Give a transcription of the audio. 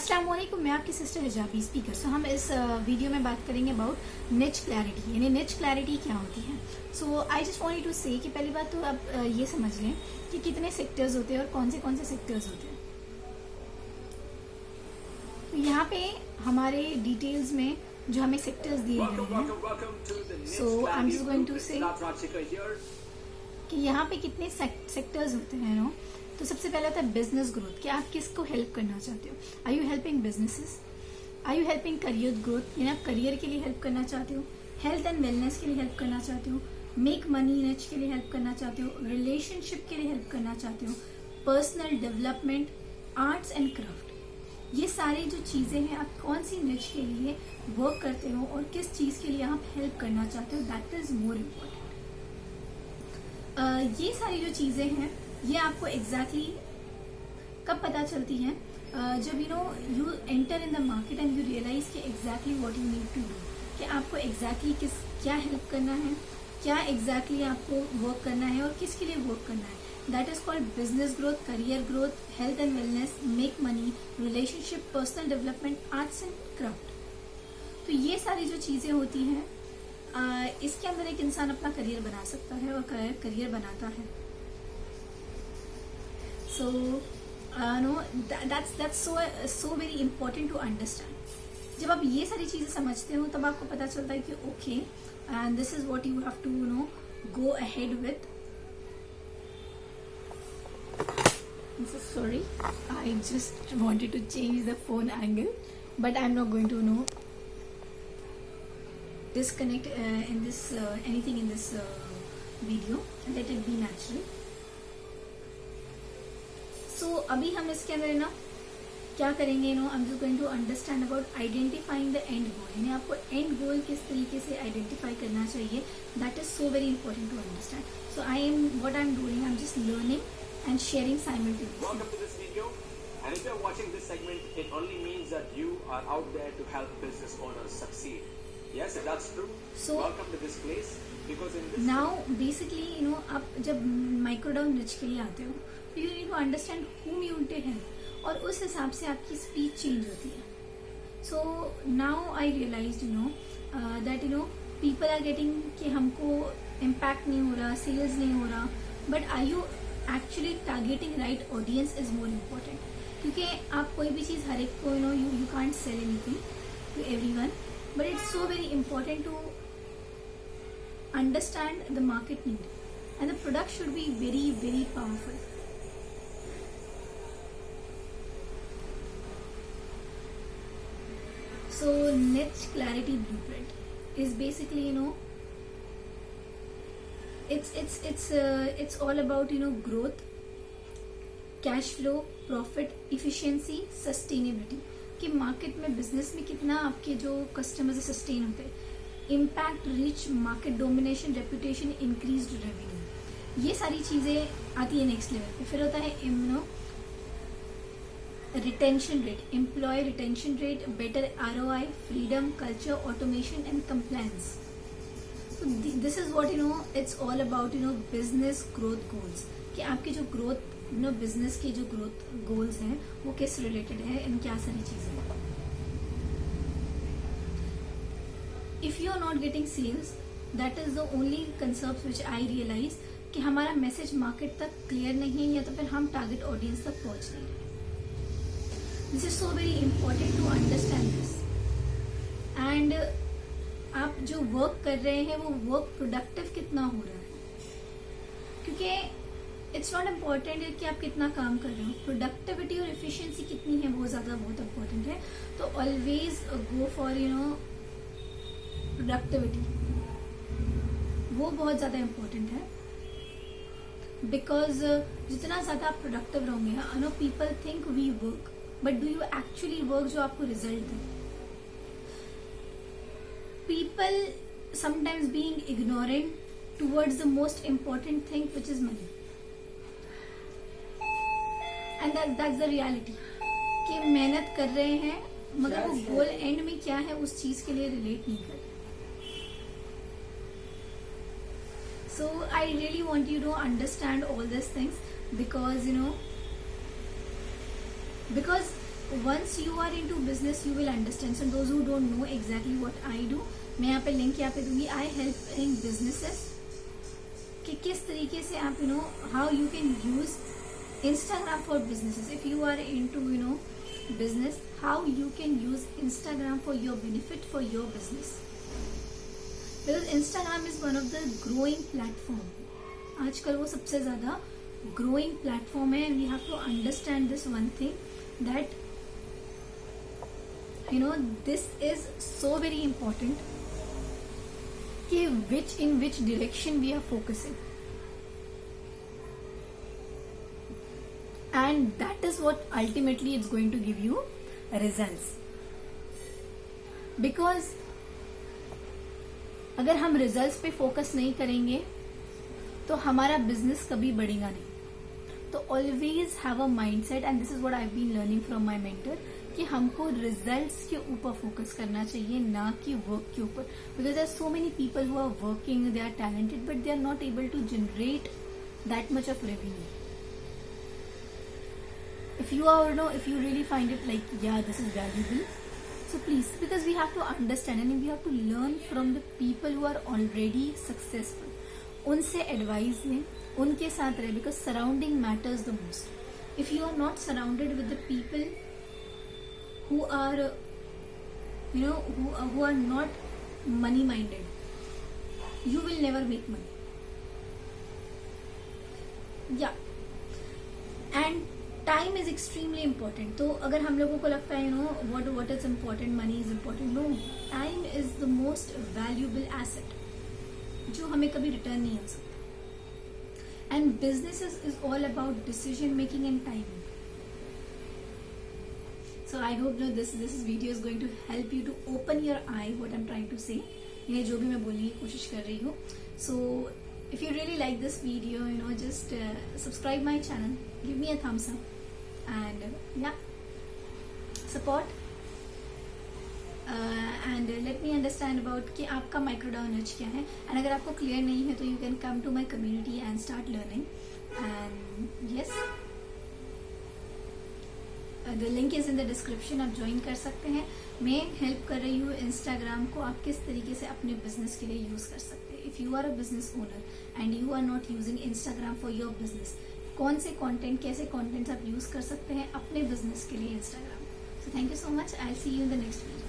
अस्सलाम वालेकुम, मैं आपकी सिस्टर हिजाबी स्पीकर। सो हम इस वीडियो में बात करेंगे अबाउट निच क्लैरिटी, यानी निच क्लैरिटी क्या होती है। सो I just wanted to say कि पहली बात तो आप ये समझ लें कि कितने सेक्टर्स होते हैं और कौन से सेक्टर्स होते हैं। तो यहाँ पे हमारे डिटेल्स में जो हमें सेक्टर्स दिए गए हैं, so I am just going to say कि यहाँ पे कितने सेक्टर्स होते हैं नो। तो सबसे पहला होता है बिजनेस ग्रोथ, कि आप किसको हेल्प करना चाहते हो। Are you helping businesses, are you helping career growth, यानी आप करियर के लिए हेल्प करना चाहते हो, हेल्थ एंड वेलनेस के लिए हेल्प करना चाहते हो, मेक मनी रिच के लिए हेल्प करना चाहते हो, रिलेशनशिप के लिए हेल्प करना चाहते हो, personal development, arts and craft. ये सारी जो चीजें हैं, आप कौन सी निच के लिए वर्क करते हो और किस चीज के लिए आप हेल्प करना चाहते हो, दैट इज मोर इम्पोर्टेंट। ये सारी जो चीजें हैं ये आपको एग्जैक्टली कब पता चलती हैं, जब you enter in the market and you realize कि exactly what you need to do, कि आपको एग्जैक्टली क्या हेल्प करना है, क्या एग्जैक्टली आपको वर्क करना है और किसके लिए वर्क करना है। That is called business growth, career growth, health and wellness, make money, relationship, personal development, arts and craft. तो ये सारी जो चीजें होती हैं, इसके अंदर एक इंसान अपना करियर बना सकता है और करियर बनाता है। So, no, that's so very important to understand. जब आप ये सारी चीजें समझते हो तब आपको पता चलता है कि okay, and this is what you have to go ahead with. I'm so sorry, I just wanted to change the phone angle, but I'm not going to disconnect in this anything in this video. Let it be natural. So, अभी हम इसके अंदर क्या करेंगे, I am just going to understand about identifying the end goal, यानी आपको and गोल किस तरीके से आइडेंटिफाई करना चाहिए। That is so very important to understand. So I am just learning and sharing simultaneously. Welcome to this video, and if you're watching this segment, it only means that you are out there to help business owners succeed. Yes, that's true. So welcome to this place, because in this now basically आप जब माइक्रोडाउन निच के लिए आते हो, you need to understand whom you want to help, और उस हिसाब से आपकी स्पीच चेंज होती है। So now I realize that people are getting कि हमको इम्पैक्ट नहीं हो रहा, सेल्स नहीं हो रहा, but are you actually targeting right audience is more important. क्योंकि आप कोई भी चीज़ हर एक को you can't sell anything to everyone, but it's so very important to understand the market need, and the product should be very very powerful. So niche clarity blueprint is basically it's all about growth, cash flow, profit, efficiency, sustainability, कि market में business में कितना आपके जो customers sustain होते हैं, impact, reach, market domination, reputation, increased revenue, ये सारी चीजें आती है नेक्स्ट लेवल पे। फिर होता है retention rate, employ retention rate, better ROI, freedom, culture, automation and compliance. This is what it's all about business growth goals, कि आपके जो ग्रोथ बिजनेस के जो ग्रोथ गोल्स हैं वो किस रिलेटेड है, इन क्या सारी चीजें हैं। If you are not getting sales, that is the only concept which I realize कि हमारा मैसेज मार्केट तक क्लियर नहीं है, या तो फिर हम टारगेट ऑडियंस तक पहुंच नहीं रहे। This is so very important to understand this. And आप जो वर्क कर रहे हैं वो वर्क प्रोडक्टिव कितना हो रहा है, क्योंकि इट्स नॉट इम्पॉर्टेंट कि आप कितना काम कर रहे हो, प्रोडक्टिविटी और एफिशिएंसी कितनी है वो बहुत इम्पोर्टेंट है। तो ऑलवेज गो फॉर प्रोडक्टिविटी, वो बहुत ज्यादा इम्पोर्टेंट है। बिकॉज जितना ज्यादा आप प्रोडक्टिव रहोगे, I know people think we work, but do you actually work जो आपको रिजल्ट दे। People sometimes being ignorant towards the most important thing which is money, and that's the reality, कि मेहनत कर रहे हैं मगर वो गोल एंड में क्या है उस चीज के लिए रिलेट नहीं कर रहे। So I really want you to understand all these things, because because once you are into business you will understand. So those who don't know exactly what I do, मैं यहाँ पे लिंक यहाँ पे दूंगी. I help in businesses कि किस तरीके से आप how you can use Instagram for businesses. If you are into business, how you can use Instagram for your benefit, for your business. Because Instagram is one of the growing platform. आजकल वो सबसे ज़्यादा growing platform है. We have to understand this one thing, that this is so very important कि in which direction we are focusing. And that is what ultimately it's going to give you results. Because अगर हम results पे focus नहीं करेंगे तो हमारा business कभी बढ़ेगा नहीं. तो always have a mindset, and this is what I've been learning from my mentor, कि हमको results के ऊपर focus करना चाहिए, ना कि work के ऊपर. Because there are so many people who are working, they are talented, but they are not able to generate that much of revenue. If you really find it like, yeah, this is valuable, so please, because we have to understand and we have to learn from the people who are already successful. उनसे advice लें, उनके साथ रहे, because surrounding matters the most. If you are not surrounded with the people who are, who are not money minded, you will never make money. Yeah. And time is extremely important. तो अगर हम लोगों को लगता है what is important, money is important, no, time is the most valuable asset जो हमें कभी रिटर्न नहीं हो सकता. And businesses is all about decision making and timing. So I hope this video is going to help you to open your eye what I am trying to say. ये जो भी मैं बोलने की कोशिश कर रही हूँ. सो if you really like this video, just subscribe my channel, give me a thumbs up, and yeah, support, and let me understand about कि आपका microdao niche क्या है. and अगर आपको clear नहीं है तो you can come to my community and start learning. and yes, the link is in the description. आप ज्वाइन कर सकते हैं. मैं हेल्प कर रही हूँ इंस्टाग्राम को आप किस तरीके से अपने बिजनेस के लिए यूज कर सकते हैं. If you are a business owner and you are not using Instagram for your business, कौन से कंटेंट, कैसे कंटेंट्स आप यूज कर सकते हैं अपने बिजनेस के लिए Instagram. So thank you so much. I see you in the next video.